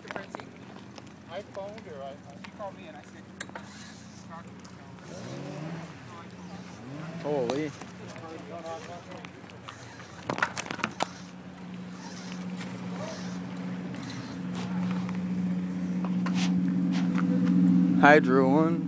to Francine? I phoned her. She called me and I said, Holy. Hydro one.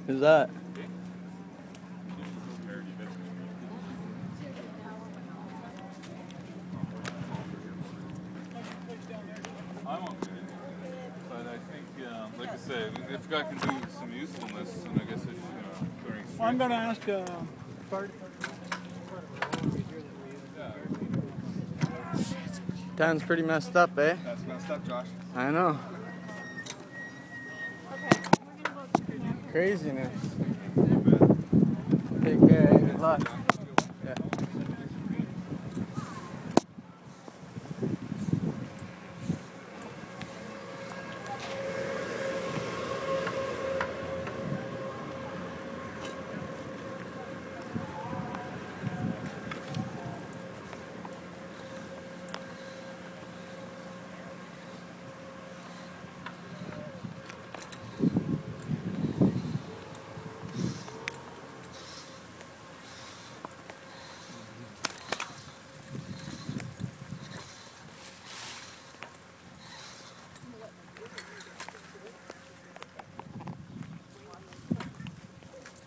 Who's that? I'm okay, but I think, like I said, if a guy can do some usefulness, then I guess it's, clearing streets. I'm going to ask Town's pretty messed up, eh? That's messed up, Josh. I know. Craziness. Take care. Good luck. Yeah.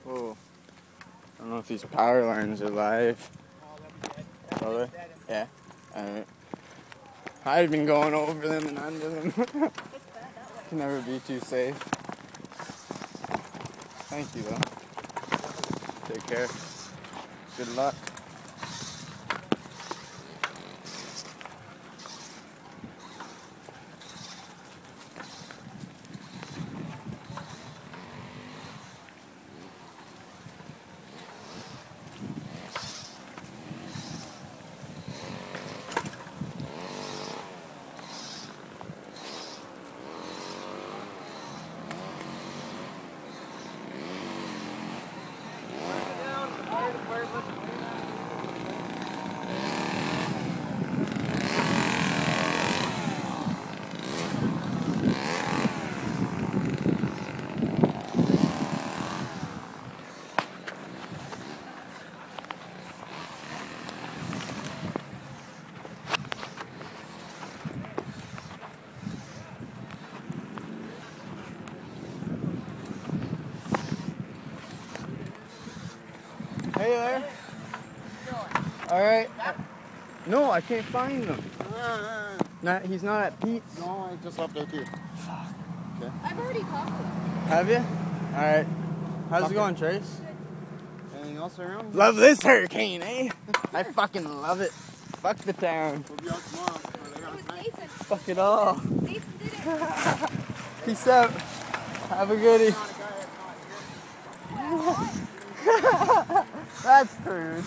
Whoa. I don't know if these power lines are live. Are they? Yeah. Alright. I've been going over them and under them. Can never be too safe. Thank you though. Take care. Good luck. Hey there. Alright. No, I can't find them. He's not at Pete's. No, I just left there too. Okay. I've already talked to him. Have you? Alright. How's it going, Trace? Anything else around? Love this hurricane, eh? I fucking love it. Fuck the town. We'll be out tomorrow. It was Nathan. Fuck it all. Nathan did it. Peace out. Have a goodie. That's crude.